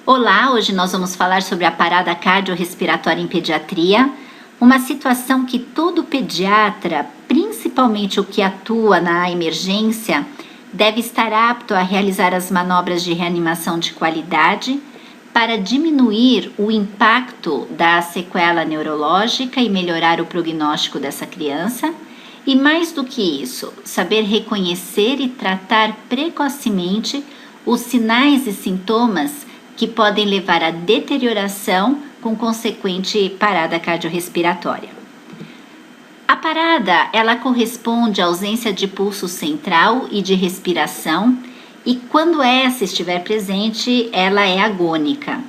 Olá, hoje nós vamos falar sobre a parada cardiorrespiratória em pediatria, uma situação que todo pediatra, principalmente o que atua na emergência, deve estar apto a realizar as manobras de reanimação de qualidade para diminuir o impacto da sequela neurológica e melhorar o prognóstico dessa criança. E mais do que isso, saber reconhecer e tratar precocemente os sinais e sintomas que podem levar à deterioração com consequente parada cardiorrespiratória. A parada, ela corresponde à ausência de pulso central e de respiração, e quando essa estiver presente, ela é agônica.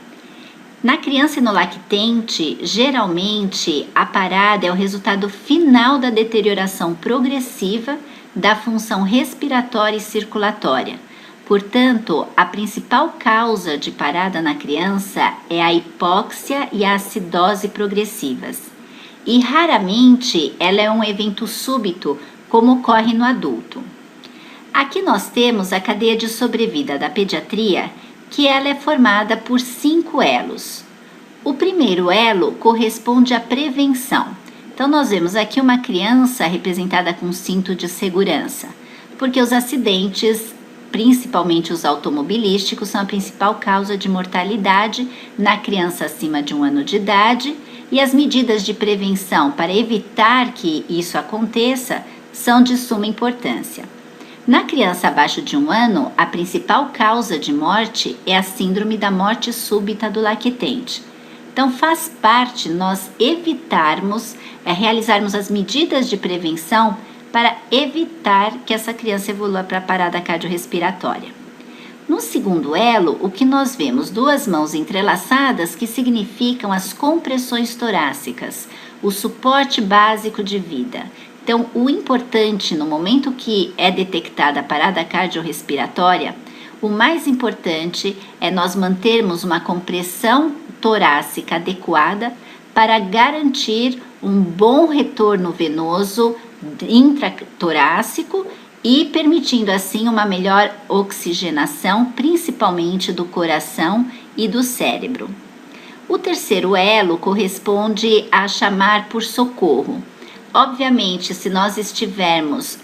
Na criança e no lactente, geralmente a parada é o resultado final da deterioração progressiva da função respiratória e circulatória. Portanto, a principal causa de parada na criança é a hipóxia e a acidose progressivas. E raramente ela é um evento súbito, como ocorre no adulto. Aqui nós temos a cadeia de sobrevida da pediatria, que ela é formada por 5 elos. O primeiro elo corresponde à prevenção. Então nós vemos aqui uma criança representada com cinto de segurança, porque os acidentes, principalmente os automobilísticos, são a principal causa de mortalidade na criança acima de 1 ano de idade, e as medidas de prevenção para evitar que isso aconteça são de suma importância. Na criança abaixo de 1 ano, a principal causa de morte é a síndrome da morte súbita do lactente. Então faz parte nós evitarmos, realizarmos as medidas de prevenção para evitar que essa criança evolua para a parada cardiorrespiratória. No segundo elo, o que nós vemos? 2 mãos entrelaçadas, que significam as compressões torácicas, o suporte básico de vida. Então, o importante no momento que é detectada a parada cardiorrespiratória, o mais importante é nós mantermos uma compressão torácica adequada para garantir um bom retorno venoso intratorácico e permitindo assim uma melhor oxigenação, principalmente do coração e do cérebro. O terceiro elo corresponde a chamar por socorro. Obviamente, se nós estivermos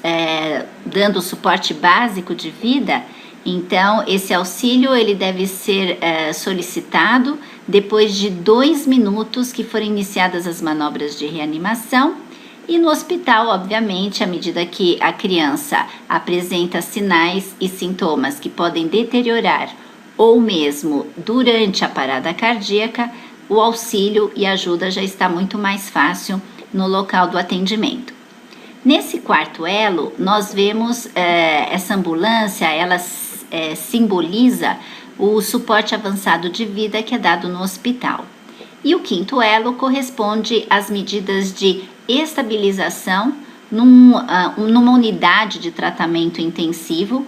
dando suporte básico de vida, então esse auxílio ele deve ser solicitado depois de 2 minutos que forem iniciadas as manobras de reanimação. E no hospital, obviamente, à medida que a criança apresenta sinais e sintomas que podem deteriorar ou mesmo durante a parada cardíaca, o auxílio e ajuda já está muito mais fácil no local do atendimento. Nesse quarto elo, nós vemos essa ambulância, ela simboliza o suporte avançado de vida que é dado no hospital. E o quinto elo corresponde às medidas de estabilização numa unidade de tratamento intensivo,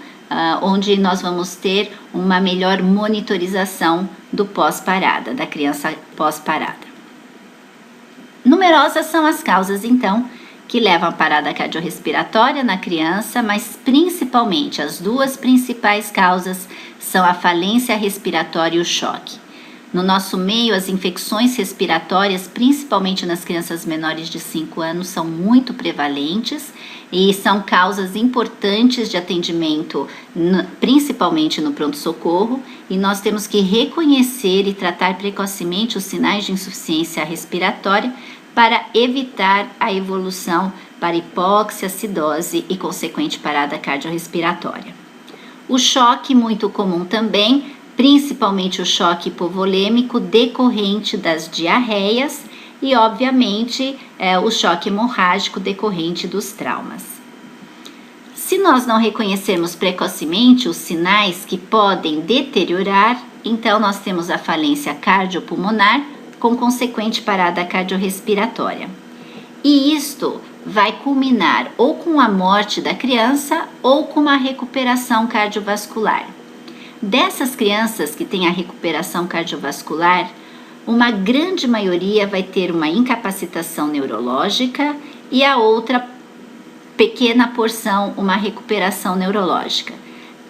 onde nós vamos ter uma melhor monitorização do pós-parada, da criança pós-parada. Numerosas são as causas, então, que levam à parada cardiorrespiratória na criança, mas principalmente as 2 principais causas são a falência respiratória e o choque. No nosso meio, as infecções respiratórias, principalmente nas crianças menores de 5 anos, são muito prevalentes e são causas importantes de atendimento, principalmente no pronto-socorro, e nós temos que reconhecer e tratar precocemente os sinais de insuficiência respiratória para evitar a evolução para hipóxia, acidose e consequente parada cardiorrespiratória. O choque, muito comum também, principalmente o choque hipovolêmico decorrente das diarreias e, obviamente, o choque hemorrágico decorrente dos traumas. Se nós não reconhecermos precocemente os sinais que podem deteriorar, então nós temos a falência cardiopulmonar com consequente parada cardiorrespiratória. E isto vai culminar ou com a morte da criança ou com uma recuperação cardiovascular. Dessas crianças que têm a recuperação cardiovascular, uma grande maioria vai ter uma incapacitação neurológica e a outra pequena porção uma recuperação neurológica.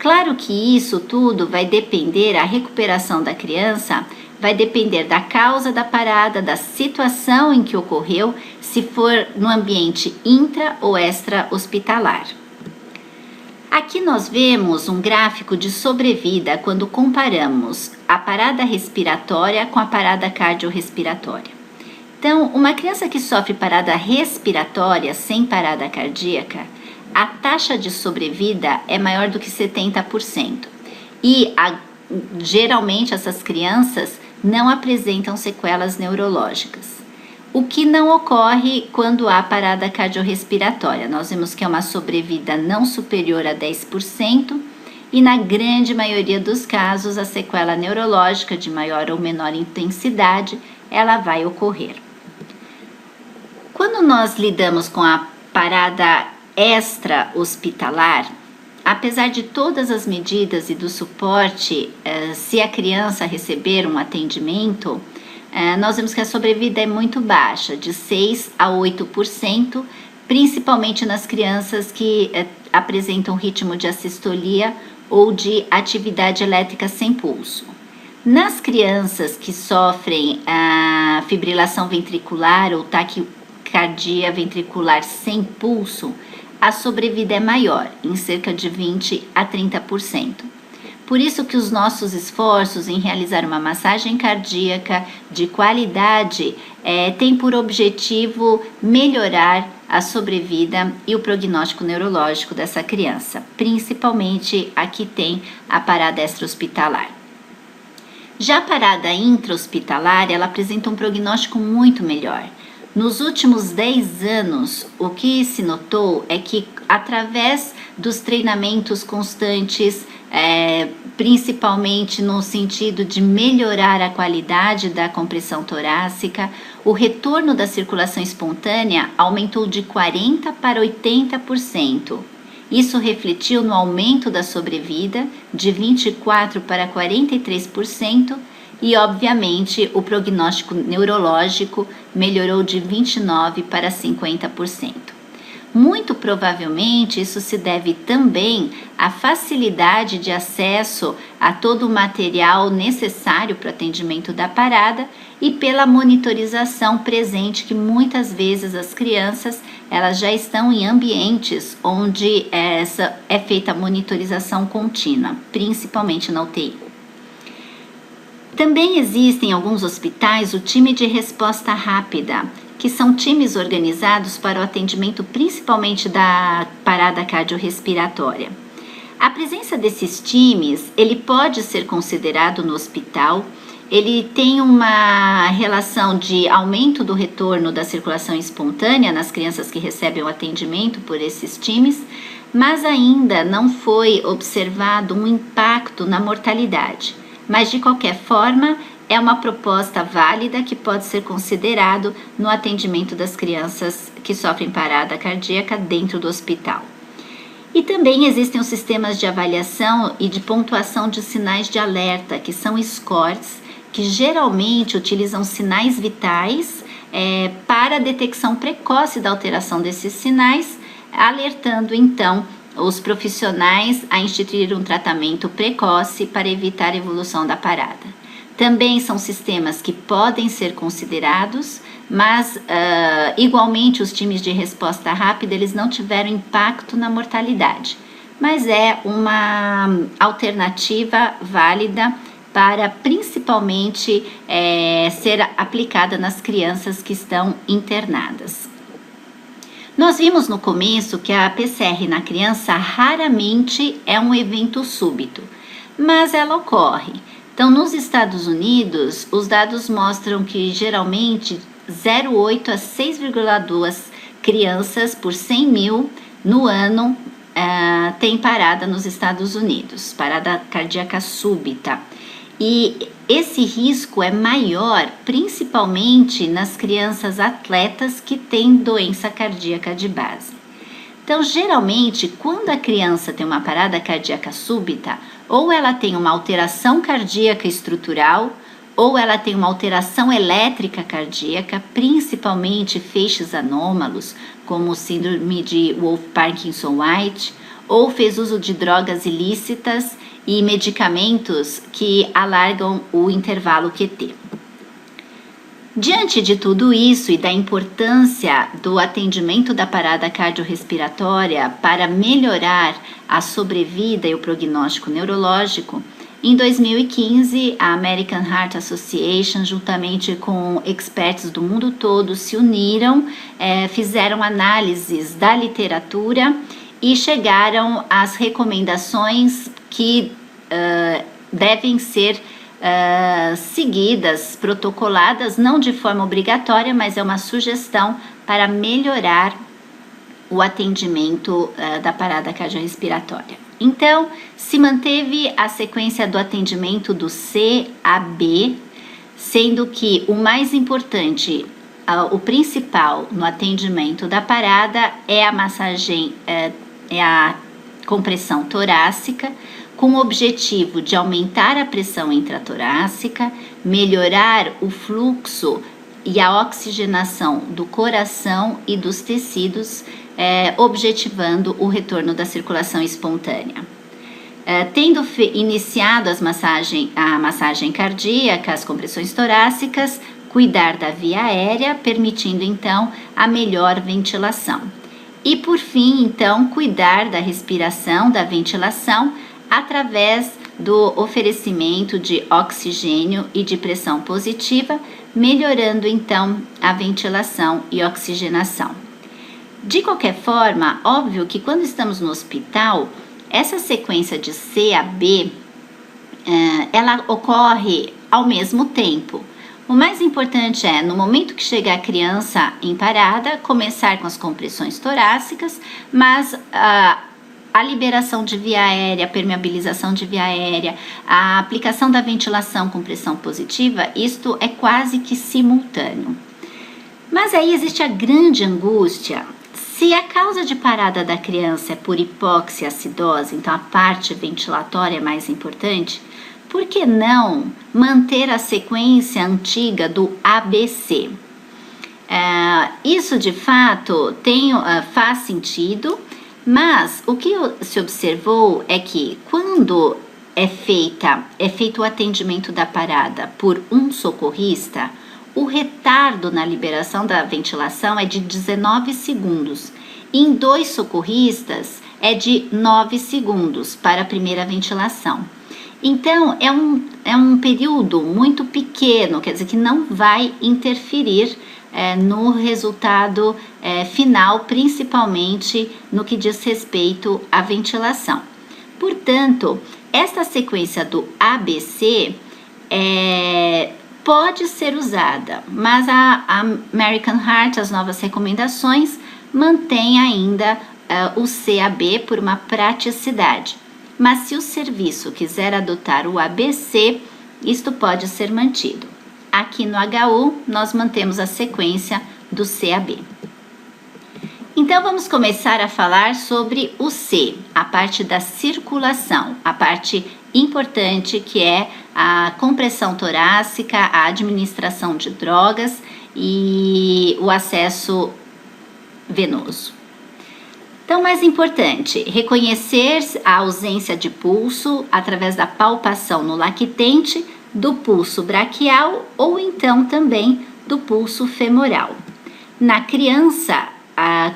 Claro que isso tudo vai depender, a recuperação da criança vai depender da causa da parada, da situação em que ocorreu, se for no ambiente intra ou extra-hospitalar. Aqui nós vemos um gráfico de sobrevida quando comparamos a parada respiratória com a parada cardiorrespiratória. Então, uma criança que sofre parada respiratória sem parada cardíaca, a taxa de sobrevida é maior do que 70%. E geralmente essas crianças não apresentam sequelas neurológicas. O que não ocorre quando há parada cardiorrespiratória. Nós vemos que é uma sobrevida não superior a 10% e na grande maioria dos casos a sequela neurológica de maior ou menor intensidade, ela vai ocorrer. Quando nós lidamos com a parada extra-hospitalar, apesar de todas as medidas e do suporte, se a criança receber um atendimento, nós vemos que a sobrevida é muito baixa, de 6% a 8%, principalmente nas crianças que apresentam ritmo de assistolia ou de atividade elétrica sem pulso. Nas crianças que sofrem a fibrilação ventricular ou taquicardia ventricular sem pulso, a sobrevida é maior, em cerca de 20% a 30%. Por isso que os nossos esforços em realizar uma massagem cardíaca de qualidade tem por objetivo melhorar a sobrevida e o prognóstico neurológico dessa criança, principalmente a que tem a parada extra-hospitalar. Já a parada intra-hospitalar, ela apresenta um prognóstico muito melhor. Nos últimos 10 anos, o que se notou é que através dos treinamentos constantes, principalmente no sentido de melhorar a qualidade da compressão torácica, o retorno da circulação espontânea aumentou de 40% para 80%. Isso refletiu no aumento da sobrevida de 24% para 43%, e, obviamente, o prognóstico neurológico melhorou de 29% para 50%. Muito provavelmente, isso se deve também à facilidade de acesso a todo o material necessário para o atendimento da parada e pela monitorização presente, que muitas vezes as crianças elas já estão em ambientes onde essa é feita a monitorização contínua, principalmente na UTI. Também existem em alguns hospitais o time de resposta rápida, que são times organizados para o atendimento principalmente da parada cardiorrespiratória. A presença desses times, ele pode ser considerado no hospital, ele tem uma relação de aumento do retorno da circulação espontânea nas crianças que recebem o atendimento por esses times, mas ainda não foi observado um impacto na mortalidade. Mas, de qualquer forma, é uma proposta válida que pode ser considerado no atendimento das crianças que sofrem parada cardíaca dentro do hospital. E também existem os sistemas de avaliação e de pontuação de sinais de alerta, que são scores, que geralmente utilizam sinais vitais para a detecção precoce da alteração desses sinais, alertando então os profissionais a instituir um tratamento precoce para evitar a evolução da parada. Também são sistemas que podem ser considerados, mas igualmente os times de resposta rápida eles não tiveram impacto na mortalidade, mas é uma alternativa válida para principalmente ser aplicada nas crianças que estão internadas. Nós vimos no começo que a PCR na criança raramente é um evento súbito, mas ela ocorre. Então, nos Estados Unidos, os dados mostram que geralmente 0,8 a 6,2 crianças por 100 mil no ano tem parada nos Estados Unidos, parada cardíaca súbita. E esse risco é maior, principalmente nas crianças atletas que têm doença cardíaca de base. Então, geralmente, quando a criança tem uma parada cardíaca súbita, ou ela tem uma alteração cardíaca estrutural, ou ela tem uma alteração elétrica cardíaca, principalmente feixes anômalos, como síndrome de Wolff-Parkinson-White, ou fez uso de drogas ilícitas e medicamentos que alargam o intervalo QT. Diante de tudo isso e da importância do atendimento da parada cardiorrespiratória para melhorar a sobrevida e o prognóstico neurológico, em 2015, a American Heart Association, juntamente com experts do mundo todo, se uniram, fizeram análises da literatura e chegaram às recomendações que devem ser seguidas, protocoladas, não de forma obrigatória, mas é uma sugestão para melhorar o atendimento da parada cardiorrespiratória. Então, se manteve a sequência do atendimento do CAB, sendo que o mais importante, o principal no atendimento da parada é a massagem, é a compressão torácica, com o objetivo de aumentar a pressão intratorácica, melhorar o fluxo e a oxigenação do coração e dos tecidos, objetivando o retorno da circulação espontânea. Tendo iniciado a massagem cardíaca, as compressões torácicas, cuidar da via aérea, permitindo então a melhor ventilação. E por fim, então, cuidar da respiração, da ventilação, através do oferecimento de oxigênio e de pressão positiva, melhorando então a ventilação e oxigenação. De qualquer forma, óbvio que quando estamos no hospital, essa sequência de CAB, ela ocorre ao mesmo tempo. O mais importante é, no momento que chegar a criança em parada, começar com as compressões torácicas, mas a liberação de via aérea, a permeabilização de via aérea, a aplicação da ventilação com pressão positiva, isto é quase que simultâneo. Mas aí existe a grande angústia. Se a causa de parada da criança é por hipóxia acidose, então a parte ventilatória é mais importante, por que não manter a sequência antiga do ABC? Isso de fato faz sentido, mas o que se observou é que quando é feito o atendimento da parada por um socorrista, o retardo na liberação da ventilação é de 19 segundos. Em 2 socorristas é de 9 segundos para a primeira ventilação. Então, é um período muito pequeno, quer dizer que não vai interferir no resultado final, principalmente no que diz respeito à ventilação. Portanto, esta sequência do ABC pode ser usada, mas a American Heart, as novas recomendações, mantém ainda o CAB por uma praticidade. Mas se o serviço quiser adotar o ABC, isto pode ser mantido. Aqui no HU, nós mantemos a sequência do CAB. Então, vamos começar a falar sobre o C, a parte da circulação, a parte importante que é a compressão torácica, a administração de drogas e o acesso venoso. Então, mais importante, reconhecer a ausência de pulso através da palpação no lactente, do pulso braquial ou então também do pulso femoral. Na criança,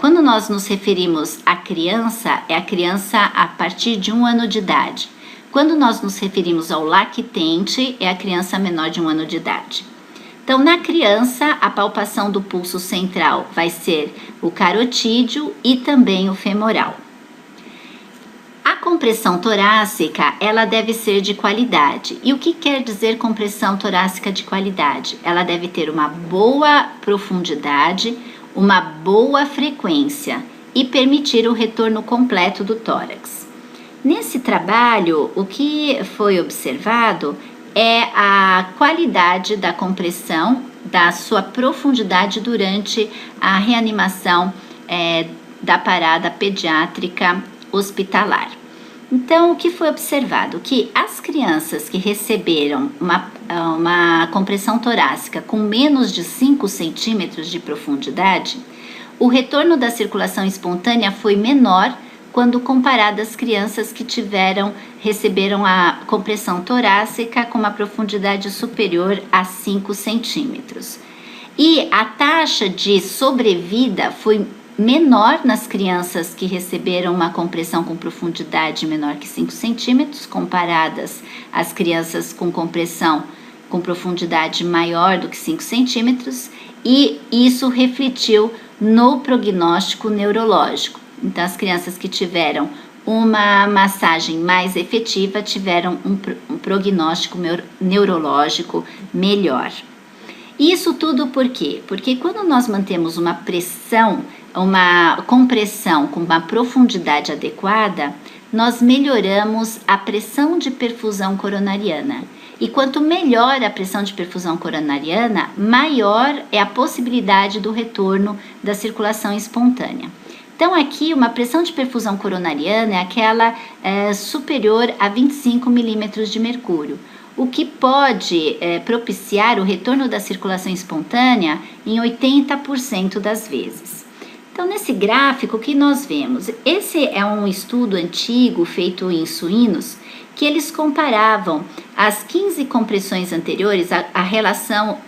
quando nós nos referimos à criança, é a criança a partir de 1 ano de idade. Quando nós nos referimos ao lactente, é a criança menor de 1 ano de idade. Então, na criança, a palpação do pulso central vai ser o carotídeo e também o femoral. A compressão torácica, ela deve ser de qualidade. E o que quer dizer compressão torácica de qualidade? Ela deve ter uma boa profundidade, uma boa frequência e permitir o retorno completo do tórax. Nesse trabalho, o que foi observado é a qualidade da compressão, da sua profundidade durante a reanimação da parada pediátrica hospitalar. Então, o que foi observado? Que as crianças que receberam uma compressão torácica com menos de 5 centímetros de profundidade, o retorno da circulação espontânea foi menor quando comparado às crianças que receberam a compressão torácica com uma profundidade superior a 5 centímetros. E a taxa de sobrevida foi menor nas crianças que receberam uma compressão com profundidade menor que 5 centímetros, comparadas às crianças com compressão com profundidade maior do que 5 centímetros, e isso refletiu no prognóstico neurológico. Então, as crianças que tiveram uma massagem mais efetiva tiveram um prognóstico neurológico melhor. Isso tudo por quê? Porque quando nós mantemos uma compressão com uma profundidade adequada, nós melhoramos a pressão de perfusão coronariana. E quanto melhor a pressão de perfusão coronariana, maior é a possibilidade do retorno da circulação espontânea. Então, aqui, uma pressão de perfusão coronariana é aquela superior a 25 milímetros de mercúrio, o que pode propiciar o retorno da circulação espontânea em 80% das vezes. Então, nesse gráfico, o que nós vemos? Esse é um estudo antigo feito em suínos, que eles comparavam as 15 compressões anteriores, a relação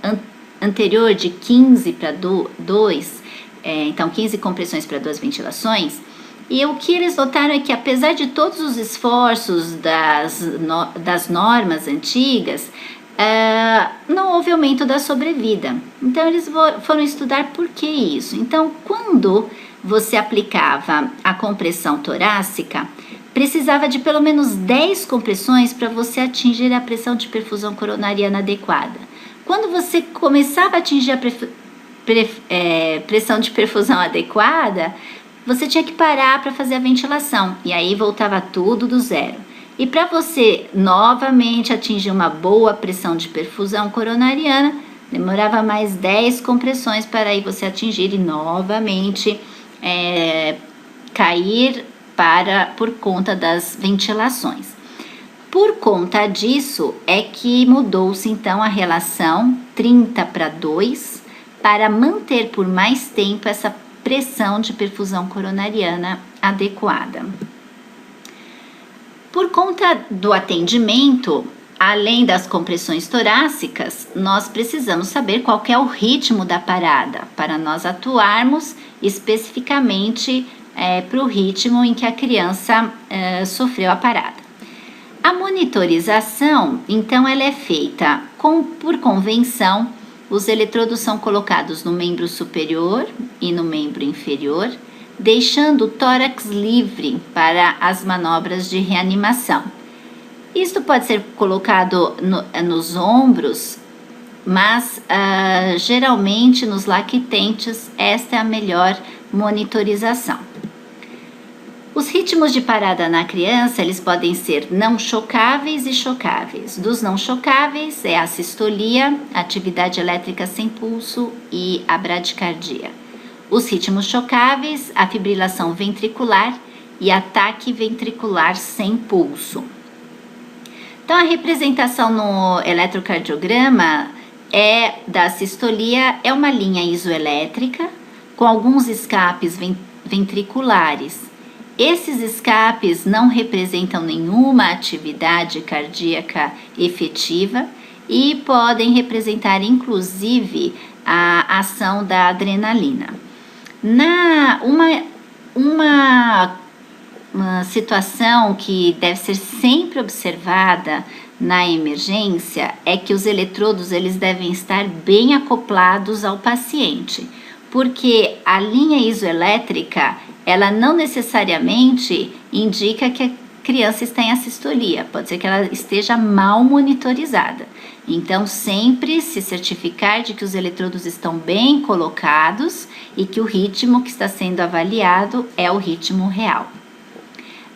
anterior de 15 para 2, então 15 compressões para 2 ventilações, e o que eles notaram é que, apesar de todos os esforços das normas antigas, não houve aumento da sobrevida. Então, eles foram estudar por que isso. Então, quando você aplicava a compressão torácica, precisava de pelo menos 10 compressões para você atingir a pressão de perfusão coronariana adequada. Quando você começava a atingir a pressão de perfusão adequada, você tinha que parar para fazer a ventilação, e aí voltava tudo do zero. E para você novamente atingir uma boa pressão de perfusão coronariana, demorava mais 10 compressões para aí você atingir e novamente cair por conta das ventilações. Por conta disso é que mudou-se então a relação 30 para 2 para manter por mais tempo essa pressão de perfusão coronariana adequada. Por conta do atendimento, além das compressões torácicas, nós precisamos saber qual é o ritmo da parada para nós atuarmos especificamente para o ritmo em que a criança sofreu a parada. A monitorização, então, ela é feita por convenção. Os eletrodos são colocados no membro superior e no membro inferior, deixando o tórax livre para as manobras de reanimação. Isto pode ser colocado nos ombros, mas geralmente nos lactentes esta é a melhor monitorização. Os ritmos de parada na criança, eles podem ser não chocáveis e chocáveis. Dos não chocáveis é a sistolia, atividade elétrica sem pulso e a bradicardia. Os ritmos chocáveis, a fibrilação ventricular e ataque ventricular sem pulso. Então, a representação no eletrocardiograma da sistolia é uma linha isoelétrica com alguns escapes ventriculares. Esses escapes não representam nenhuma atividade cardíaca efetiva e podem representar, inclusive, a ação da adrenalina. Uma situação que deve ser sempre observada na emergência é que os eletrodos eles devem estar bem acoplados ao paciente, porque a linha isoelétrica ela não necessariamente indica que a criança está em assistolia, pode ser que ela esteja mal monitorizada. Então, sempre se certificar de que os eletrodos estão bem colocados e que o ritmo que está sendo avaliado é o ritmo real.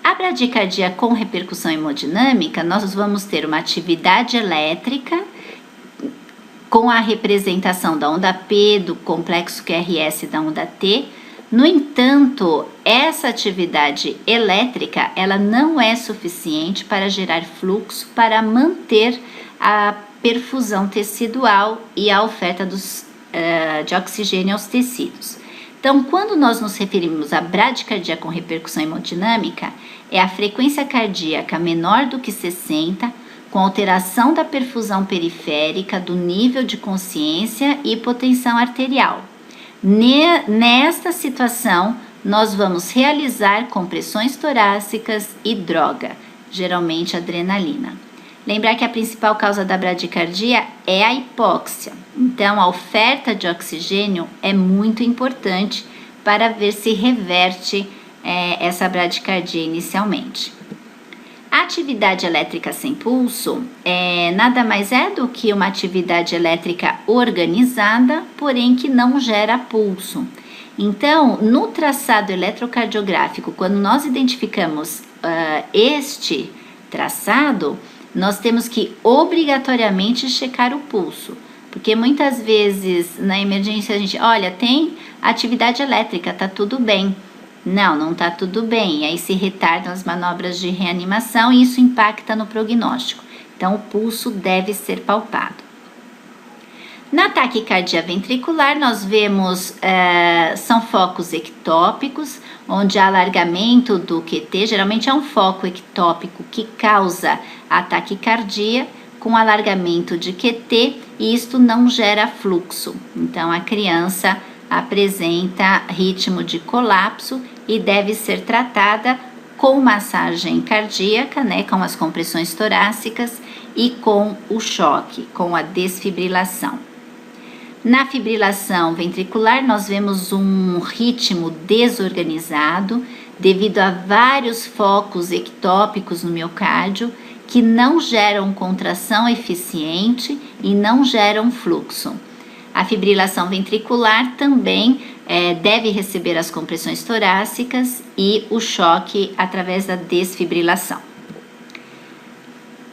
A bradicardia com repercussão hemodinâmica, nós vamos ter uma atividade elétrica com a representação da onda P, do complexo QRS da onda T. No entanto, essa atividade elétrica, ela não é suficiente para gerar fluxo para manter a perfusão tecidual e a oferta de oxigênio aos tecidos. Então, quando nós nos referimos à bradicardia com repercussão hemodinâmica, é a frequência cardíaca menor do que 60, com alteração da perfusão periférica, do nível de consciência e hipotensão arterial. Nesta situação, nós vamos realizar compressões torácicas e droga, geralmente adrenalina. Lembrar que a principal causa da bradicardia é a hipóxia, então a oferta de oxigênio é muito importante para ver se reverte essa bradicardia inicialmente. A atividade elétrica sem pulso nada mais é do que uma atividade elétrica organizada, porém que não gera pulso. Então, no traçado eletrocardiográfico, quando nós identificamos este traçado, nós temos que obrigatoriamente checar o pulso, porque muitas vezes na emergência a gente, olha, tem atividade elétrica, tá tudo bem. Não tá tudo bem, e aí se retardam as manobras de reanimação e isso impacta no prognóstico. Então, o pulso deve ser palpado. Na taquicardia ventricular, nós vemos, são focos ectópicos, onde há alargamento do QT, geralmente é um foco ectópico que causa a taquicardia, com alargamento de QT, e isto não gera fluxo. Então, a criança apresenta ritmo de colapso e deve ser tratada com massagem cardíaca, né, com as compressões torácicas e com o choque, com a desfibrilação. Na fibrilação ventricular, nós vemos um ritmo desorganizado devido a vários focos ectópicos no miocárdio que não geram contração eficiente e não geram fluxo. A fibrilação ventricular também deve receber as compressões torácicas e o choque através da desfibrilação.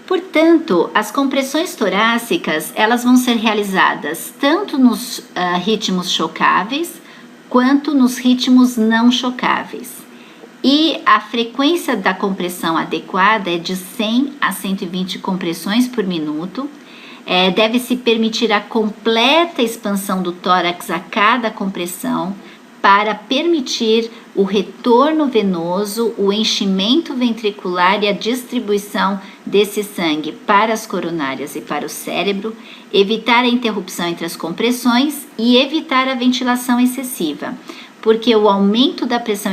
Portanto, as compressões torácicas elas vão ser realizadas tanto nos ritmos chocáveis quanto nos ritmos não chocáveis. E a frequência da compressão adequada é de 100 a 120 compressões por minuto. Deve-se permitir a completa expansão do tórax a cada compressão para permitir o retorno venoso, o enchimento ventricular e a distribuição desse sangue para as coronárias e para o cérebro, evitar a interrupção entre as compressões e evitar a ventilação excessiva, porque o aumento da pressão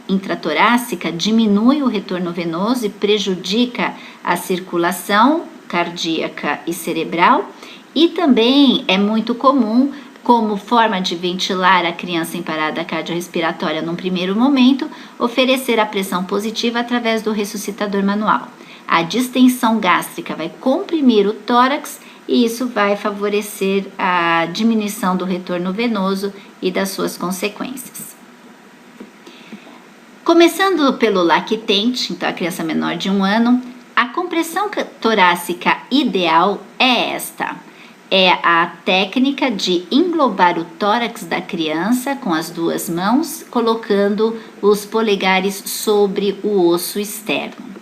intratorácica diminui o retorno venoso e prejudica a circulação cardíaca e cerebral, e também é muito comum, como forma de ventilar a criança em parada cardiorrespiratória num primeiro momento, oferecer a pressão positiva através do ressuscitador manual. A distensão gástrica vai comprimir o tórax e isso vai favorecer a diminuição do retorno venoso e das suas consequências. Começando pelo lactente, então a criança menor de 1 ano, a compressão torácica ideal é esta. É a técnica de englobar o tórax da criança com as 2 mãos, colocando os polegares sobre o osso externo.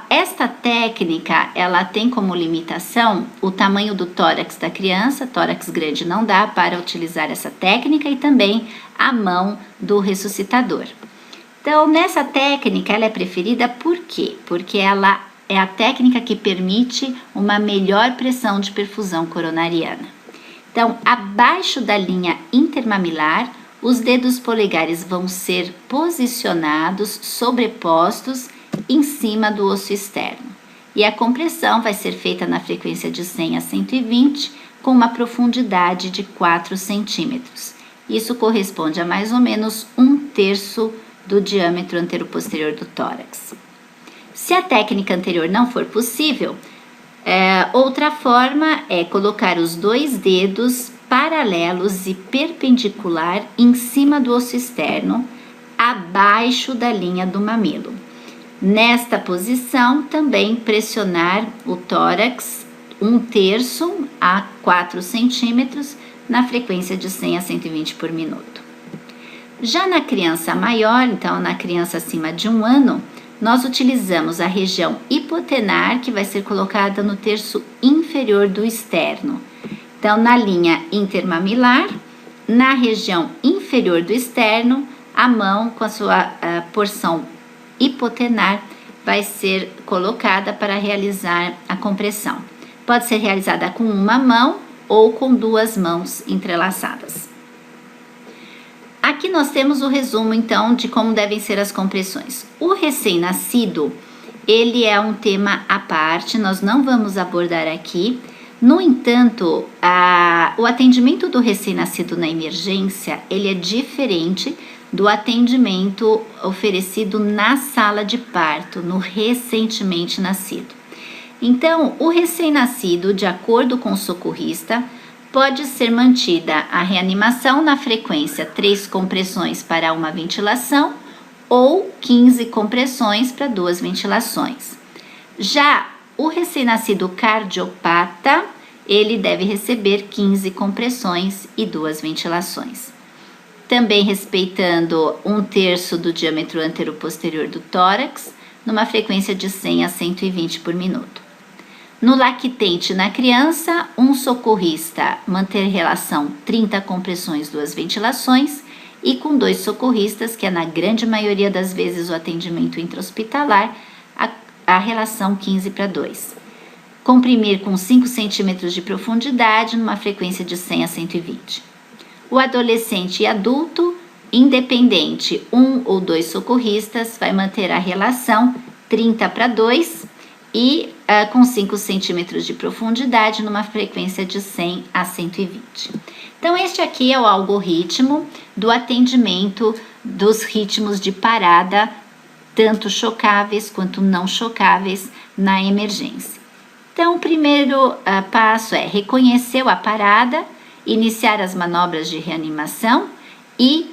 Esta técnica, ela tem como limitação o tamanho do tórax da criança, tórax grande não dá para utilizar essa técnica, e também a mão do ressuscitador. Então, nessa técnica, ela é preferida por quê? Porque ela é a técnica que permite uma melhor pressão de perfusão coronariana. Então, abaixo da linha intermamilar, os dedos polegares vão ser posicionados, sobrepostos, em cima do osso externo. E a compressão vai ser feita na frequência de 100 a 120, com uma profundidade de 4 centímetros. Isso corresponde a mais ou menos 1/3 do diâmetro anteroposterior do tórax. Se a técnica anterior não for possível, outra forma é colocar os 2 dedos paralelos e perpendicular em cima do osso externo, abaixo da linha do mamilo. Nesta posição, também pressionar o tórax 1/3 a 4 centímetros na frequência de 100 a 120 por minuto. Já na criança maior, então na criança acima de 1 ano, nós utilizamos a região hipotenar, que vai ser colocada no terço inferior do externo. Então, na linha intermamilar, Na região inferior do externo, a mão com a sua porção hipotenar vai ser colocada para realizar a compressão. Pode ser realizada com uma mão ou com duas mãos entrelaçadas. Aqui nós temos o resumo, então, de como devem ser as compressões. O recém-nascido, ele é um tema à parte, nós não vamos abordar aqui. No entanto, o atendimento do recém-nascido na emergência, ele é diferente do atendimento oferecido na sala de parto, no recentemente nascido. Então, o recém-nascido, de acordo com o socorrista, pode ser mantida a reanimação na frequência 3 compressões para uma ventilação ou 15 compressões para 2 ventilações. Já o recém-nascido cardiopata, ele deve receber 15 compressões e 2 ventilações. Também respeitando 1/3 do diâmetro antero-posterior do tórax, numa frequência de 100 a 120 por minuto. No lactente na criança, um socorrista manter relação 30 compressões, 2 ventilações, e com 2 socorristas, que é na grande maioria das vezes o atendimento intra-hospitalar, a relação 15/2. Comprimir com 5 centímetros de profundidade, numa frequência de 100 a 120. O adolescente e adulto, independente, 1 ou 2 socorristas, vai manter a relação 30/2 e com 5 centímetros de profundidade, numa frequência de 100 a 120. Então, este aqui é o algoritmo do atendimento dos ritmos de parada, tanto chocáveis quanto não chocáveis, na emergência. Então, o primeiro passo é reconhecer a parada, iniciar as manobras de reanimação e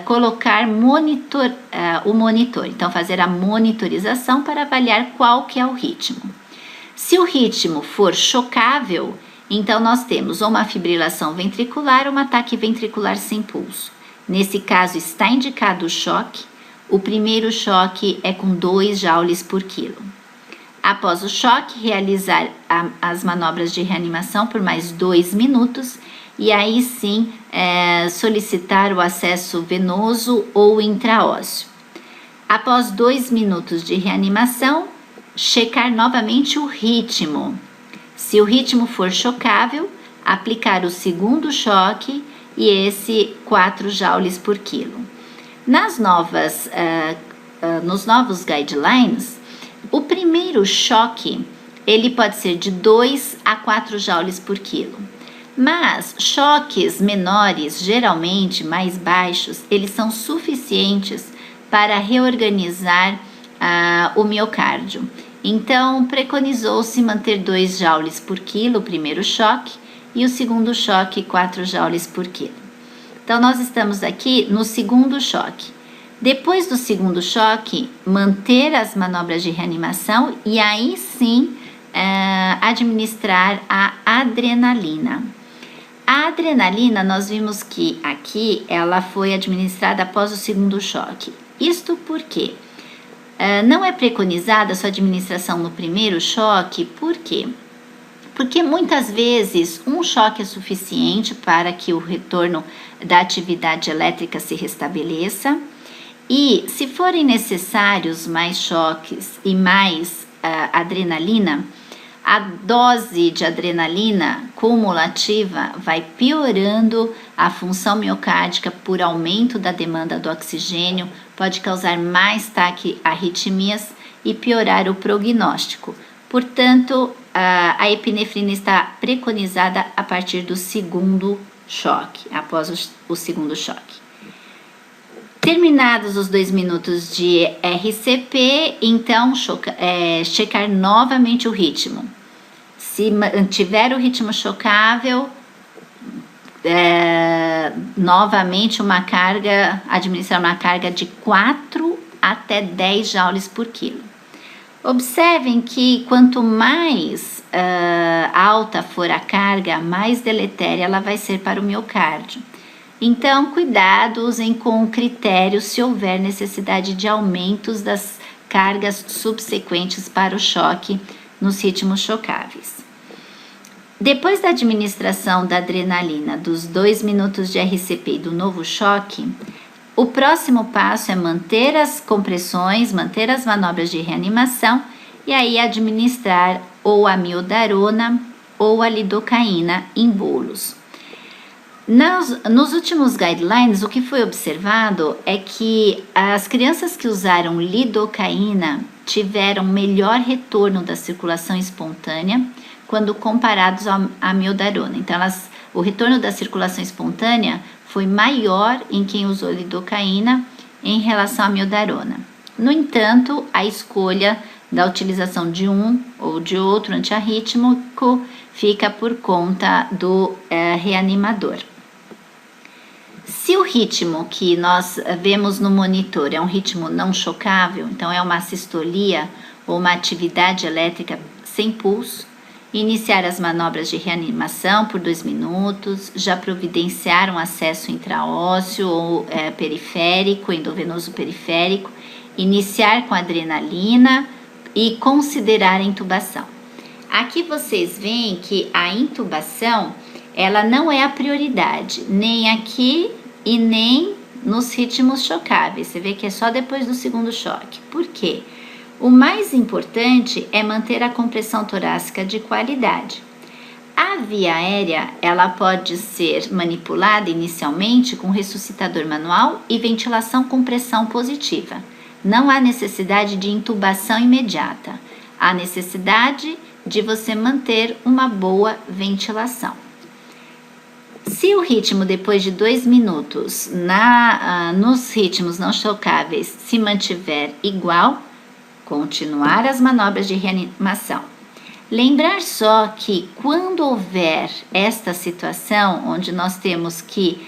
colocar o monitor. Então, fazer a monitorização para avaliar qual que é o ritmo. Se o ritmo for chocável, então nós temos ou uma fibrilação ventricular ou um ataque ventricular sem pulso. Nesse caso, está indicado o choque. O primeiro choque é com 2 joules por quilo. Após o choque, realizar as manobras de reanimação por mais 2 minutos e aí sim solicitar o acesso venoso ou intraósseo. Após 2 minutos de reanimação, checar novamente o ritmo. Se o ritmo for chocável, aplicar o segundo choque e esse 4 joules por quilo. Nos novos guidelines, o primeiro choque ele pode ser de 2 a 4 joules por quilo. Mas choques menores, geralmente mais baixos, eles são suficientes para reorganizar o miocárdio. Então, preconizou-se manter 2 joules por quilo, o primeiro choque, e o segundo choque, 4 joules por quilo. Então, nós estamos aqui no segundo choque. Depois do segundo choque, manter as manobras de reanimação e aí sim administrar a adrenalina. A adrenalina, nós vimos que aqui ela foi administrada após o segundo choque. Isto porque não é preconizada a sua administração no primeiro choque, por quê? Porque muitas vezes um choque é suficiente para que o retorno da atividade elétrica se restabeleça. E se forem necessários mais choques e mais adrenalina, a dose de adrenalina cumulativa vai piorando a função miocárdica por aumento da demanda do oxigênio, pode causar mais taquiarritmias e piorar o prognóstico. Portanto, a epinefrina está preconizada a partir do segundo choque, após o segundo choque. Terminados os 2 minutos de RCP, então checar novamente o ritmo. Se mantiver o ritmo chocável, novamente administrar uma carga de 4 até 10 joules por quilo. Observem que quanto mais alta for a carga, mais deletéria ela vai ser para o miocárdio. Então, cuidado, usem com critério se houver necessidade de aumentos das cargas subsequentes para o choque nos ritmos chocáveis. Depois da administração da adrenalina, dos 2 minutos de RCP e do novo choque, o próximo passo é manter as compressões, manter as manobras de reanimação e aí administrar ou a amiodarona ou a lidocaína em bolos. Nos últimos guidelines, o que foi observado é que as crianças que usaram lidocaína tiveram melhor retorno da circulação espontânea quando comparados à amiodarona. Então, o retorno da circulação espontânea foi maior em quem usou lidocaína em relação à amiodarona. No entanto, a escolha da utilização de um ou de outro antiarrítmico fica por conta do reanimador. Se o ritmo que nós vemos no monitor é um ritmo não chocável, então é uma assistolia ou uma atividade elétrica sem pulso, iniciar as manobras de reanimação por 2 minutos, já providenciar um acesso intraósseo ou periférico, endovenoso periférico, iniciar com adrenalina e considerar a intubação. Aqui vocês veem que a intubação, ela não é a prioridade, nem aqui e nem nos ritmos chocáveis. Você vê que é só depois do segundo choque. Por quê? O mais importante é manter a compressão torácica de qualidade. A via aérea, ela pode ser manipulada inicialmente com ressuscitador manual e ventilação com pressão positiva. Não há necessidade de intubação imediata. Há necessidade de você manter uma boa ventilação. Se o ritmo depois de 2 minutos nos ritmos não chocáveis se mantiver igual, continuar as manobras de reanimação. Lembrar só que quando houver esta situação onde nós temos que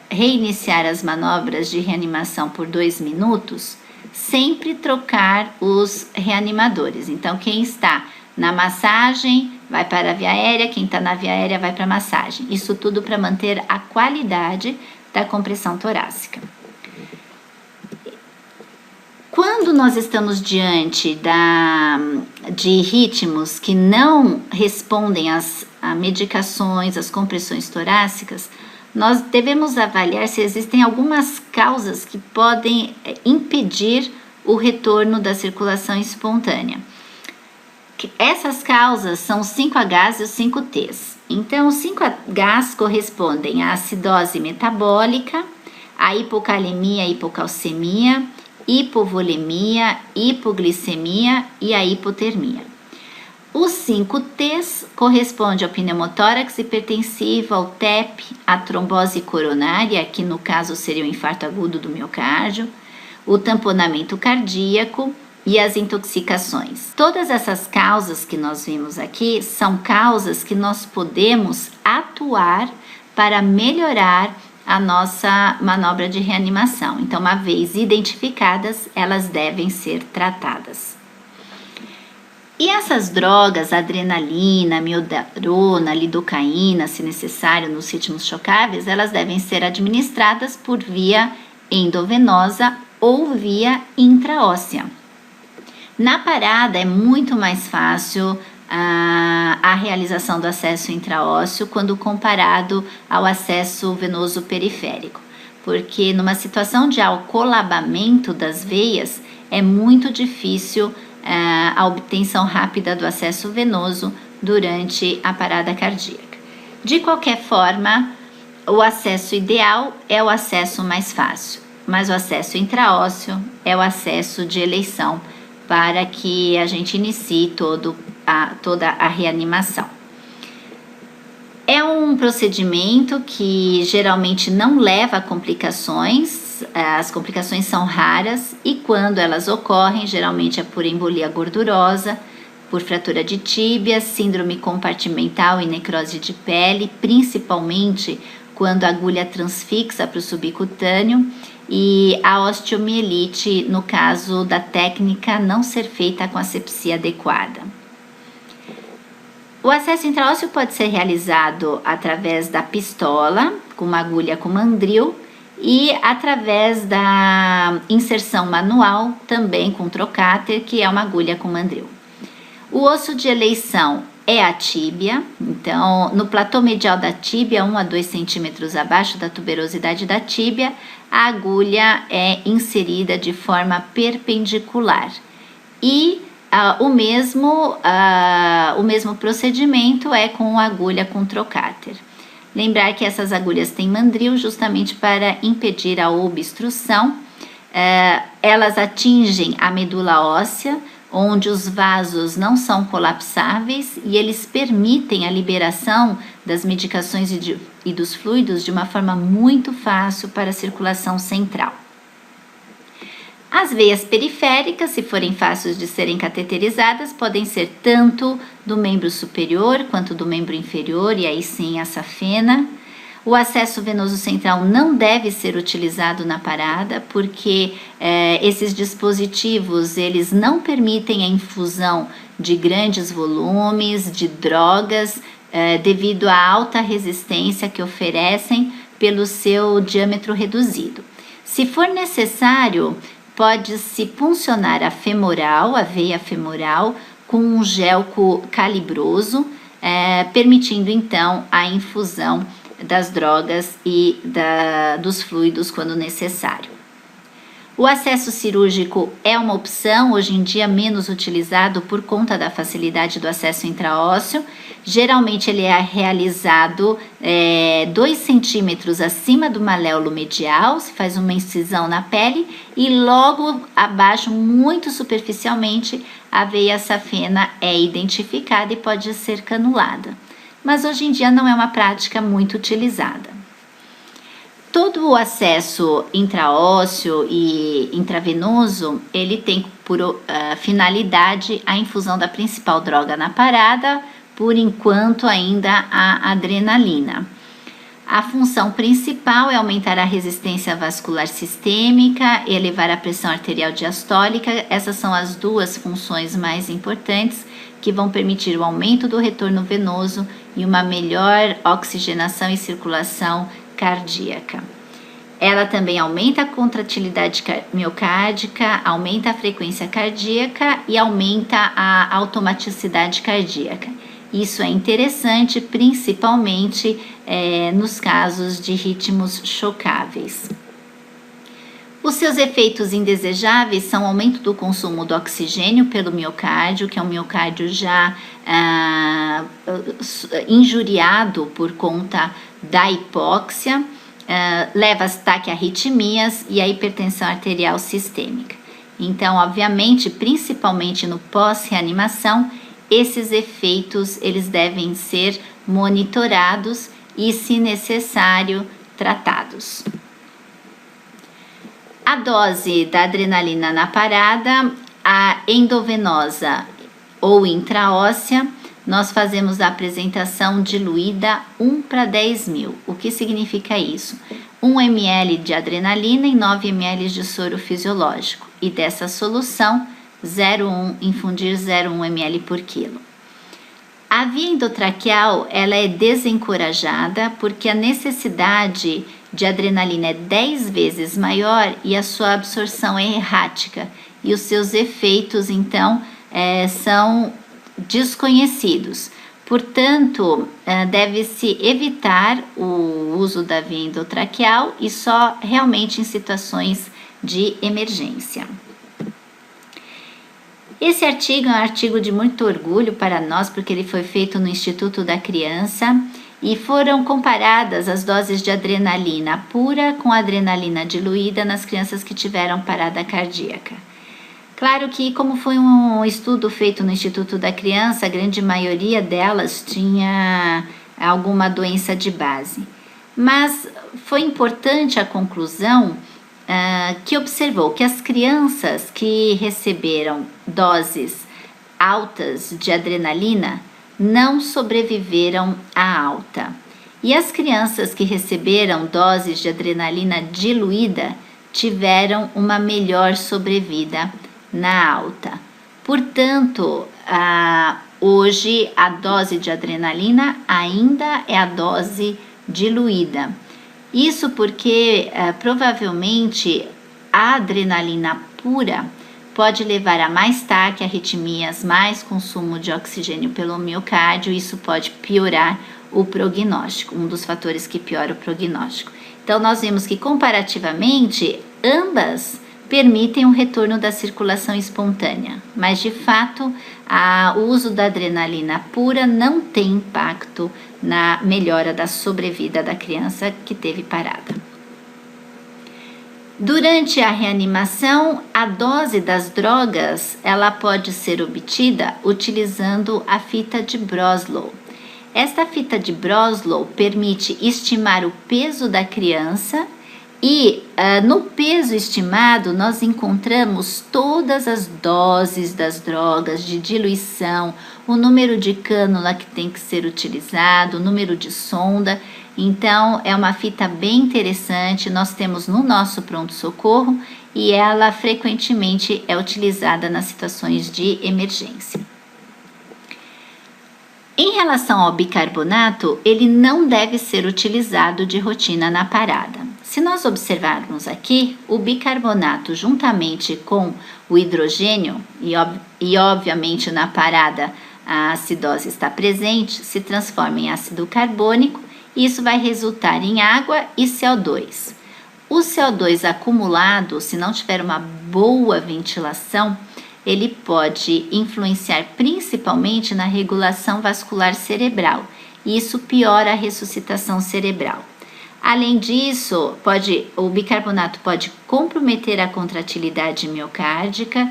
reiniciar as manobras de reanimação por 2 minutos, sempre trocar os reanimadores. Então, quem está na massagem vai para a via aérea, quem está na via aérea vai para a massagem. Isso tudo para manter a qualidade da compressão torácica. Quando nós estamos diante de ritmos que não respondem às medicações, às compressões torácicas, nós devemos avaliar se existem algumas causas que podem impedir o retorno da circulação espontânea. Essas causas são os 5Hs e os 5Ts. Então, os 5Hs correspondem à acidose metabólica, à hipocalemia e hipocalcemia, hipovolemia, hipoglicemia e a hipotermia. Os 5Ts correspondem ao pneumotórax hipertensivo, ao TEP, à trombose coronária, que no caso seria o infarto agudo do miocárdio, o tamponamento cardíaco e as intoxicações. Todas essas causas que nós vimos aqui são causas que nós podemos atuar para melhorar a nossa manobra de reanimação. Então, uma vez identificadas, elas devem ser tratadas. E essas drogas, adrenalina, amiodarona, lidocaína, se necessário, nos ritmos chocáveis, elas devem ser administradas por via endovenosa ou via intraóssea. Na parada é muito mais fácil a realização do acesso intraósseo quando comparado ao acesso venoso periférico, porque numa situação de acolabamento das veias é muito difícil a obtenção rápida do acesso venoso durante a parada cardíaca. De qualquer forma, o acesso ideal é o acesso mais fácil, mas o acesso intraósseo é o acesso de eleição para que a gente inicie toda a reanimação. É um procedimento que geralmente não leva a complicações, as complicações são raras e quando elas ocorrem, geralmente é por embolia gordurosa, por fratura de tíbia, síndrome compartimental e necrose de pele, principalmente quando a agulha transfixa para o subcutâneo, e a osteomielite no caso da técnica não ser feita com asepsia adequada. O acesso intraósseo pode ser realizado através da pistola, com uma agulha com mandril, e através da inserção manual, também com trocáter, que é uma agulha com mandril. O osso de eleição é a tíbia. Então, no platô medial da tíbia, 1 a 2 centímetros abaixo da tuberosidade da tíbia, a agulha é inserida de forma perpendicular. E o mesmo procedimento é com a agulha com trocáter. Lembrar que essas agulhas têm mandril justamente para impedir a obstrução. Elas atingem a medula óssea, onde os vasos não são colapsáveis, e eles permitem a liberação das medicações e dos fluidos de uma forma muito fácil para a circulação central. As veias periféricas, se forem fáceis de serem cateterizadas, podem ser tanto do membro superior quanto do membro inferior, e aí sim a safena. O acesso venoso central não deve ser utilizado na parada, porque esses dispositivos eles não permitem a infusão de grandes volumes de drogas, devido à alta resistência que oferecem pelo seu diâmetro reduzido. Se for necessário, pode-se puncionar a veia femoral, com um gel calibroso, permitindo então a infusão das drogas e dos fluidos quando necessário. O acesso cirúrgico é uma opção, hoje em dia menos utilizado por conta da facilidade do acesso intraósseo. Geralmente ele é realizado 2 centímetros acima do maléolo medial, se faz uma incisão na pele, e logo abaixo, muito superficialmente, a veia safena é identificada e pode ser canulada. Mas hoje em dia não é uma prática muito utilizada. Todo o acesso intraósseo e intravenoso, ele tem por finalidade a infusão da principal droga na parada, por enquanto ainda a adrenalina. A função principal é aumentar a resistência vascular sistêmica e elevar a pressão arterial diastólica. Essas são as duas funções mais importantes que vão permitir o aumento do retorno venoso e uma melhor oxigenação e circulação cardíaca. Ela também aumenta a contratilidade miocárdica, aumenta a frequência cardíaca e aumenta a automaticidade cardíaca. Isso é interessante, principalmente nos casos de ritmos chocáveis. Os seus efeitos indesejáveis são o aumento do consumo do oxigênio pelo miocárdio, que é um miocárdio já injuriado por conta da hipóxia, leva a taquiarritmias e a hipertensão arterial sistêmica. Então, obviamente, principalmente no pós-reanimação, esses efeitos eles devem ser monitorados e, se necessário, tratados. A dose da adrenalina na parada, a endovenosa ou intraóssea, nós fazemos a apresentação diluída 1 para 10 mil. O que significa isso? 1 ml de adrenalina e 9 ml de soro fisiológico. E dessa solução, infundir 0,1 ml por quilo. A via endotraqueal ela é desencorajada porque a necessidade de adrenalina é 10 vezes maior e a sua absorção é errática. E os seus efeitos, então, são desconhecidos. Portanto, deve-se evitar o uso da via endotraqueal e só realmente em situações de emergência. Esse artigo é um artigo de muito orgulho para nós, porque ele foi feito no Instituto da Criança e foram comparadas as doses de adrenalina pura com adrenalina diluída nas crianças que tiveram parada cardíaca. Claro que, como foi um estudo feito no Instituto da Criança, a grande maioria delas tinha alguma doença de base. Mas foi importante a conclusão que observou que as crianças que receberam doses altas de adrenalina não sobreviveram à alta. E as crianças que receberam doses de adrenalina diluída tiveram uma melhor sobrevida na alta. Portanto, hoje a dose de adrenalina ainda é a dose diluída. Isso porque provavelmente a adrenalina pura pode levar a mais TAC, arritmias, mais consumo de oxigênio pelo miocárdio. Isso pode piorar o prognóstico, um dos fatores que piora o prognóstico. Então, nós vimos que comparativamente, ambas permitem um retorno da circulação espontânea, mas de fato, o uso da adrenalina pura não tem impacto na melhora da sobrevida da criança que teve parada. Durante a reanimação, a dose das drogas ela pode ser obtida utilizando a fita de Breslow. Esta fita de Breslow permite estimar o peso da criança e no peso estimado nós encontramos todas as doses das drogas de diluição, o número de cânula que tem que ser utilizado, o número de sonda. Então é uma fita bem interessante, nós temos no nosso pronto-socorro e ela frequentemente é utilizada nas situações de emergência. Em relação ao bicarbonato, ele não deve ser utilizado de rotina na parada. Se nós observarmos aqui, o bicarbonato juntamente com o hidrogênio, e obviamente na parada a acidose está presente, se transforma em ácido carbônico, e isso vai resultar em água e CO2. O CO2 acumulado, se não tiver uma boa ventilação, ele pode influenciar principalmente na regulação vascular cerebral, e isso piora a ressuscitação cerebral. Além disso, o bicarbonato pode comprometer a contratilidade miocárdica,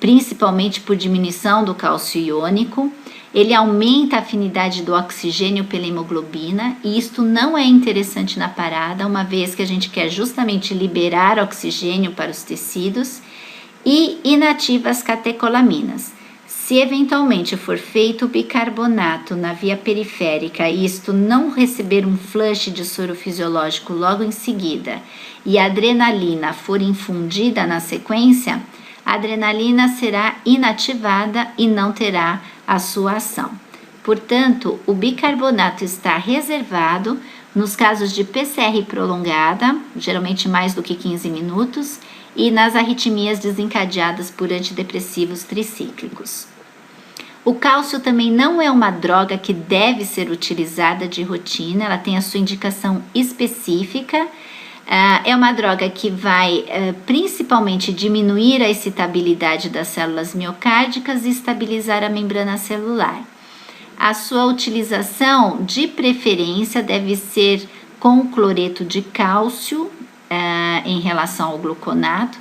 principalmente por diminuição do cálcio iônico. Ele aumenta a afinidade do oxigênio pela hemoglobina, e isto não é interessante na parada, uma vez que a gente quer justamente liberar oxigênio para os tecidos, e inativa as catecolaminas. Se eventualmente for feito bicarbonato na via periférica e isto não receber um flush de soro fisiológico logo em seguida e a adrenalina for infundida na sequência, a adrenalina será inativada e não terá a sua ação. Portanto, o bicarbonato está reservado nos casos de PCR prolongada, geralmente mais do que 15 minutos, e nas arritmias desencadeadas por antidepressivos tricíclicos. O cálcio também não é uma droga que deve ser utilizada de rotina, ela tem a sua indicação específica. É uma droga que vai principalmente diminuir a excitabilidade das células miocárdicas e estabilizar a membrana celular. A sua utilização, de preferência, deve ser com cloreto de cálcio em relação ao gluconato,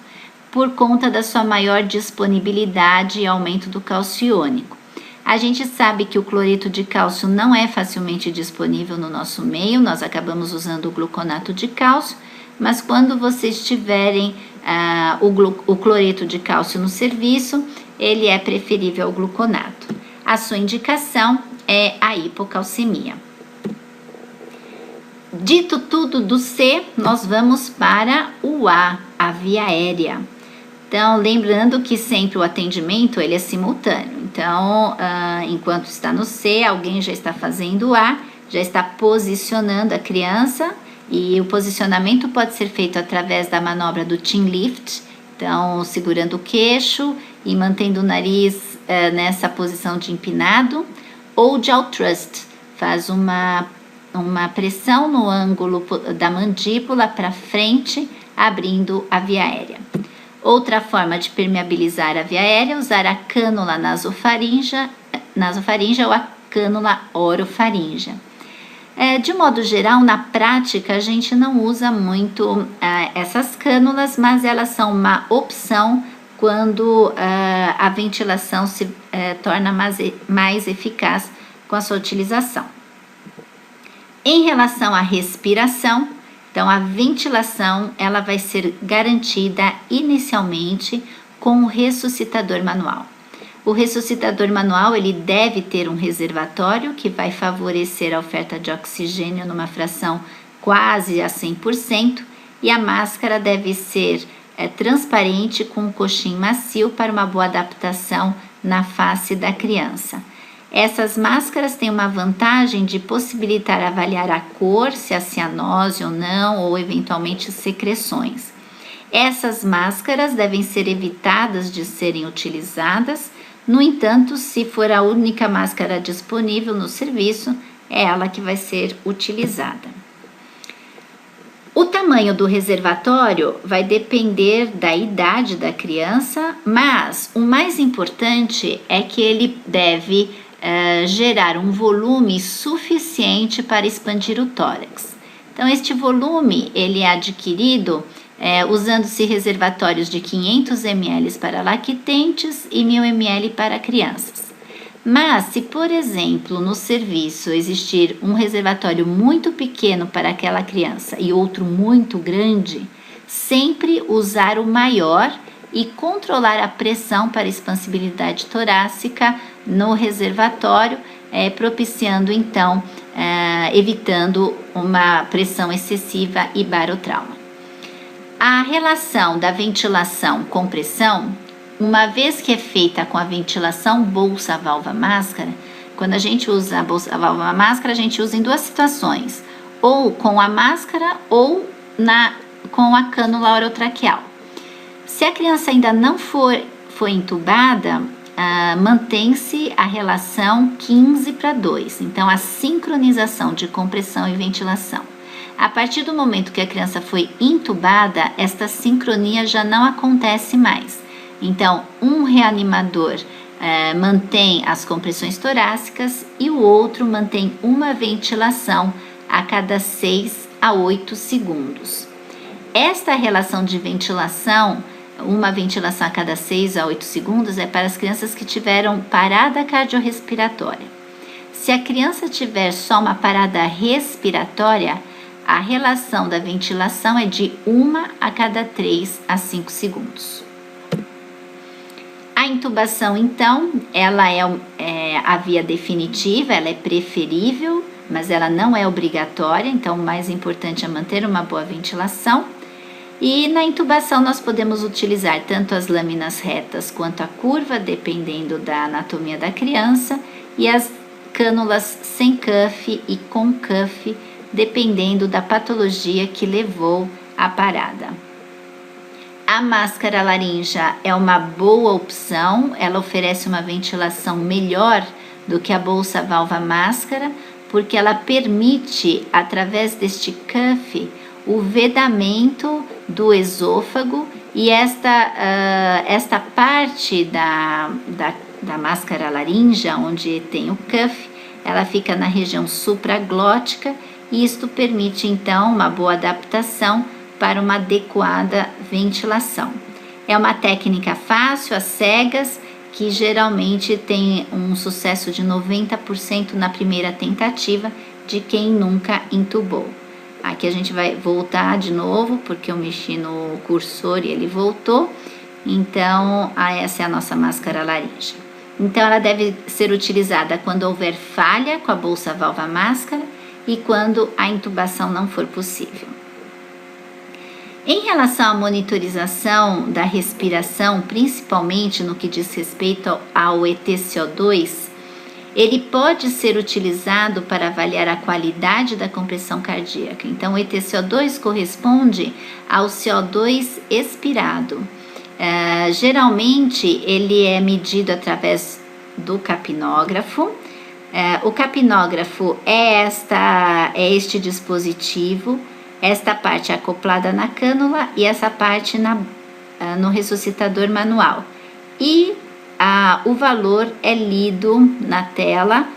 por conta da sua maior disponibilidade e aumento do cálcio iônico. A gente sabe que o cloreto de cálcio não é facilmente disponível no nosso meio, nós acabamos usando o gluconato de cálcio, mas quando vocês tiverem o cloreto de cálcio no serviço, ele é preferível ao gluconato. A sua indicação é a hipocalcemia. Dito tudo do C, nós vamos para o A, a via aérea. Então, lembrando que sempre o atendimento ele é simultâneo. Então, enquanto está no C, alguém já está fazendo o A, já está posicionando a criança, e o posicionamento pode ser feito através da manobra do chin lift, então segurando o queixo e mantendo o nariz nessa posição de empinado, ou jaw thrust, faz uma pressão no ângulo da mandíbula para frente, abrindo a via aérea. Outra forma de permeabilizar a via aérea é usar a cânula nasofaríngea ou a cânula orofaríngea. De modo geral, na prática, a gente não usa muito essas cânulas, mas elas são uma opção quando a ventilação se torna mais eficaz com a sua utilização. Em relação à respiração, então a ventilação ela vai ser garantida inicialmente com o ressuscitador manual. O ressuscitador manual ele deve ter um reservatório que vai favorecer a oferta de oxigênio numa fração quase a 100%, e a máscara deve ser transparente com um coxim macio para uma boa adaptação na face da criança. Essas máscaras têm uma vantagem de possibilitar avaliar a cor, se há cianose ou não, ou eventualmente secreções. Essas máscaras devem ser evitadas de serem utilizadas. No entanto, se for a única máscara disponível no serviço, é ela que vai ser utilizada. O tamanho do reservatório vai depender da idade da criança, mas o mais importante é que ele deve gerar um volume suficiente para expandir o tórax. Então, este volume ele é adquirido usando-se reservatórios de 500 ml para lactentes e 1000 ml para crianças. Mas, se por exemplo, no serviço existir um reservatório muito pequeno para aquela criança e outro muito grande, sempre usar o maior e controlar a pressão para expansibilidade torácica no reservatório, propiciando então, evitando uma pressão excessiva e barotrauma. A relação da ventilação com pressão, uma vez que é feita com a ventilação bolsa, válvula, máscara, quando a gente usa a bolsa, válvula, máscara, a gente usa em duas situações, ou com a máscara ou com a cânula orotraqueal. Se a criança ainda não foi entubada, mantém-se a relação 15:2, então a sincronização de compressão e ventilação. A partir do momento que a criança foi intubada, esta sincronia já não acontece mais. Então, um reanimador mantém as compressões torácicas e o outro mantém uma ventilação a cada 6 a 8 segundos. Esta relação de ventilação, uma ventilação a cada 6 a 8 segundos, é para as crianças que tiveram parada cardiorrespiratória. Se a criança tiver só uma parada respiratória, a relação da ventilação é de 1 a cada 3 a 5 segundos. A intubação, então, ela é a via definitiva, ela é preferível, mas ela não é obrigatória, então o mais importante é manter uma boa ventilação. E na intubação nós podemos utilizar tanto as lâminas retas quanto a curva, dependendo da anatomia da criança, e as cânulas sem cuff e com cuff, dependendo da patologia que levou à parada. A máscara laríngea é uma boa opção, ela oferece uma ventilação melhor do que a bolsa válvula máscara, porque ela permite, através deste cuff, o vedamento do esôfago, e esta parte da máscara laríngea, onde tem o cuff, ela fica na região supraglótica, e isto permite então uma boa adaptação para uma adequada ventilação. É uma técnica fácil, às cegas, que geralmente tem um sucesso de 90% na primeira tentativa de quem nunca intubou. Aqui a gente vai voltar de novo, porque eu mexi no cursor e ele voltou. Então, essa é a nossa máscara laríngea. Então, ela deve ser utilizada quando houver falha com a bolsa válvula máscara e quando a intubação não for possível. Em relação à monitorização da respiração, principalmente no que diz respeito ao ETCO2, ele pode ser utilizado para avaliar a qualidade da compressão cardíaca. Então, o ETCO2 corresponde ao CO2 expirado. Geralmente, ele é medido através do capnógrafo. O capnógrafo é este dispositivo, esta parte é acoplada na cânula e essa parte no ressuscitador manual. E o valor é lido na tela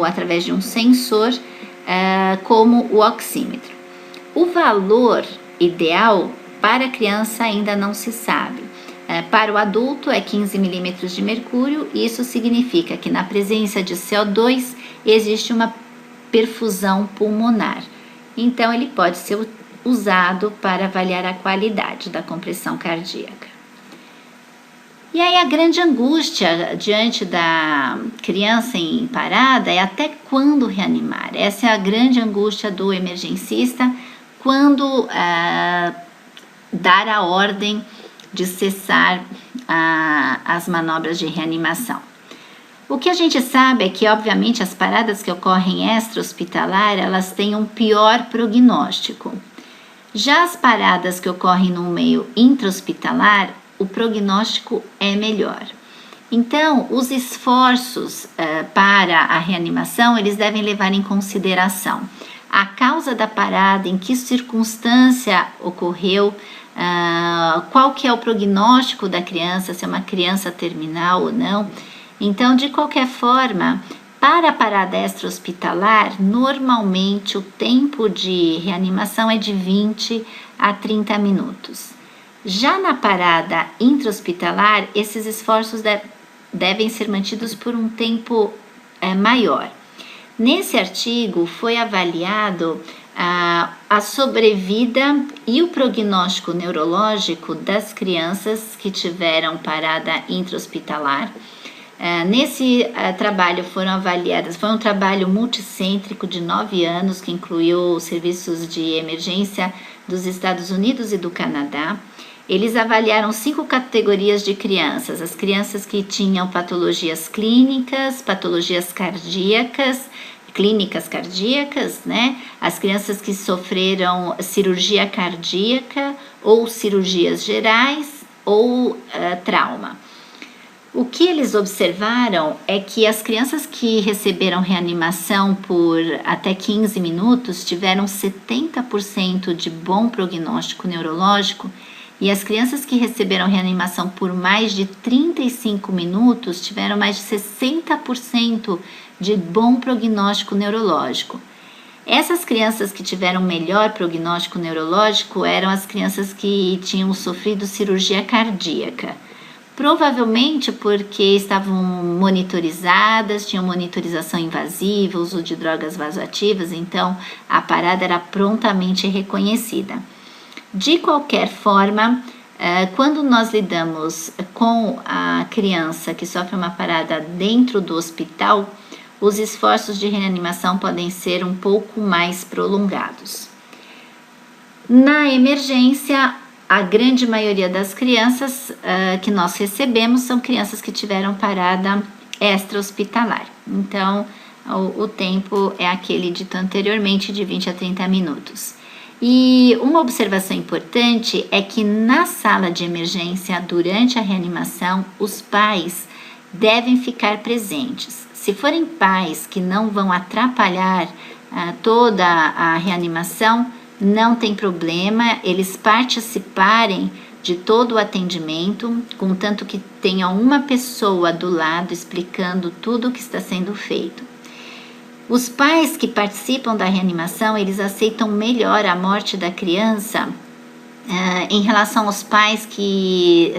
através de um sensor, como o oxímetro. O valor ideal para a criança ainda não se sabe. Para o adulto é 15 milímetros de mercúrio, e isso significa que na presença de CO2 existe uma perfusão pulmonar. Então, ele pode ser usado para avaliar a qualidade da compressão cardíaca. E aí a grande angústia diante da criança em parada é até quando reanimar. Essa é a grande angústia do emergencista quando dar a ordem de cessar as manobras de reanimação. O que a gente sabe é que, obviamente, as paradas que ocorrem extra-hospitalar, elas têm um pior prognóstico. Já as paradas que ocorrem no meio intra-hospitalar, o prognóstico é melhor. Então, os esforços para a reanimação, eles devem levar em consideração a causa da parada, em que circunstância ocorreu, qual que é o prognóstico da criança, se é uma criança terminal ou não. Então, de qualquer forma, para a parada extra-hospitalar, normalmente o tempo de reanimação é de 20 a 30 minutos. Já na parada intra-hospitalar, esses esforços devem ser mantidos por um tempo maior. Nesse artigo foi avaliado a sobrevida e o prognóstico neurológico das crianças que tiveram parada intra-hospitalar. Nesse trabalho foram avaliadas, foi um trabalho multicêntrico de 9 anos que incluiu os serviços de emergência dos Estados Unidos e do Canadá. Eles avaliaram 5 categorias de crianças: as crianças que tinham patologias clínicas, patologias clínicas cardíacas, né? As crianças que sofreram cirurgia cardíaca ou cirurgias gerais ou trauma. O que eles observaram é que as crianças que receberam reanimação por até 15 minutos tiveram 70% de bom prognóstico neurológico, e as crianças que receberam reanimação por mais de 35 minutos tiveram mais de 60% de bom prognóstico neurológico. Essas crianças que tiveram melhor prognóstico neurológico eram as crianças que tinham sofrido cirurgia cardíaca. Provavelmente porque estavam monitorizadas, tinham monitorização invasiva, uso de drogas vasoativas, então a parada era prontamente reconhecida. De qualquer forma, quando nós lidamos com a criança que sofre uma parada dentro do hospital, os esforços de reanimação podem ser um pouco mais prolongados. Na emergência, a grande maioria das crianças que nós recebemos são crianças que tiveram parada extra-hospitalar. Então, o tempo é aquele dito anteriormente, de 20 a 30 minutos. E uma observação importante é que na sala de emergência, durante a reanimação, os pais devem ficar presentes. Se forem pais que não vão atrapalhar toda a reanimação, não tem problema eles participarem de todo o atendimento, contanto que tenha uma pessoa do lado explicando tudo o que está sendo feito. Os pais que participam da reanimação, eles aceitam melhor a morte da criança em relação aos pais que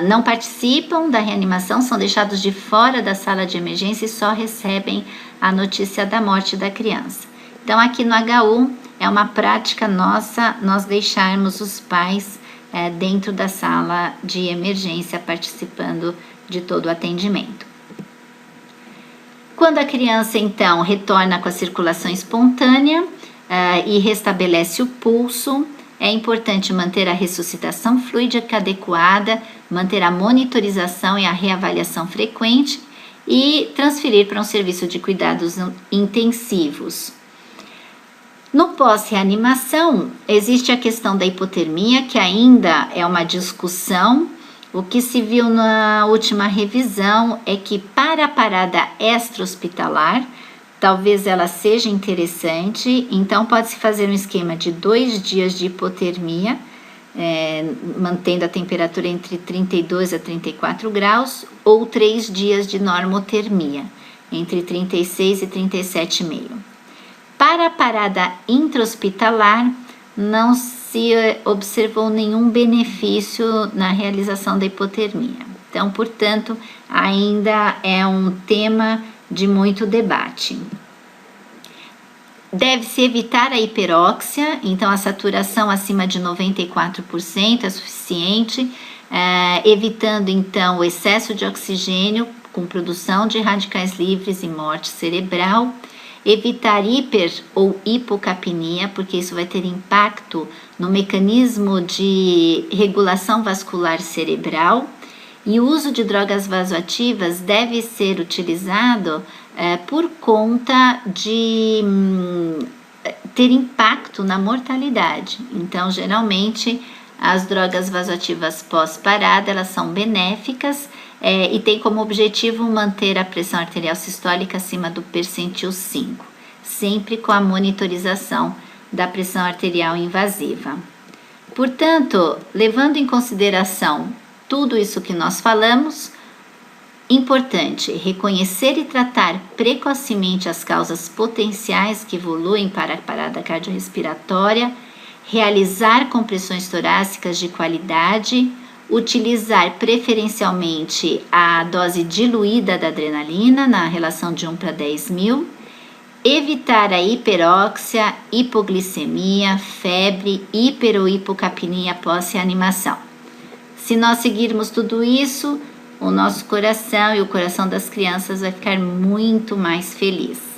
não participam da reanimação, são deixados de fora da sala de emergência e só recebem a notícia da morte da criança. Então, aqui no HU, é uma prática nossa nós deixarmos os pais dentro da sala de emergência participando de todo o atendimento. Quando a criança, então, retorna com a circulação espontânea e restabelece o pulso, é importante manter a ressuscitação fluídica adequada, manter a monitorização e a reavaliação frequente e transferir para um serviço de cuidados intensivos. No pós-reanimação, existe a questão da hipotermia, que ainda é uma discussão. O que se viu na última revisão é que para a parada extra-hospitalar, talvez ela seja interessante, então pode-se fazer um esquema de 2 dias de hipotermia, mantendo a temperatura entre 32 a 34 graus, ou 3 dias de normotermia, entre 36 e 37,5. Para a parada intra-hospitalar, não se observou nenhum benefício na realização da hipotermia. Então, portanto, ainda é um tema de muito debate. Deve-se evitar a hiperóxia, então a saturação acima de 94% é suficiente, evitando então o excesso de oxigênio com produção de radicais livres e morte cerebral. Evitar hiper ou hipocapnia, porque isso vai ter impacto no mecanismo de regulação vascular cerebral, e o uso de drogas vasoativas deve ser utilizado por conta de ter impacto na mortalidade. Então, geralmente, as drogas vasoativas pós-parada, elas são benéficas e tem como objetivo manter a pressão arterial sistólica acima do percentil 5, sempre com a monitorização da pressão arterial invasiva. Portanto, levando em consideração tudo isso que nós falamos, importante reconhecer e tratar precocemente as causas potenciais que evoluem para a parada cardiorrespiratória, realizar compressões torácicas de qualidade, utilizar preferencialmente a dose diluída da adrenalina na relação de 1 para 10 mil, evitar a hiperóxia, hipoglicemia, febre, hiper ou hipocapnia pós-reanimação. Se nós seguirmos tudo isso, o nosso coração e o coração das crianças vai ficar muito mais feliz.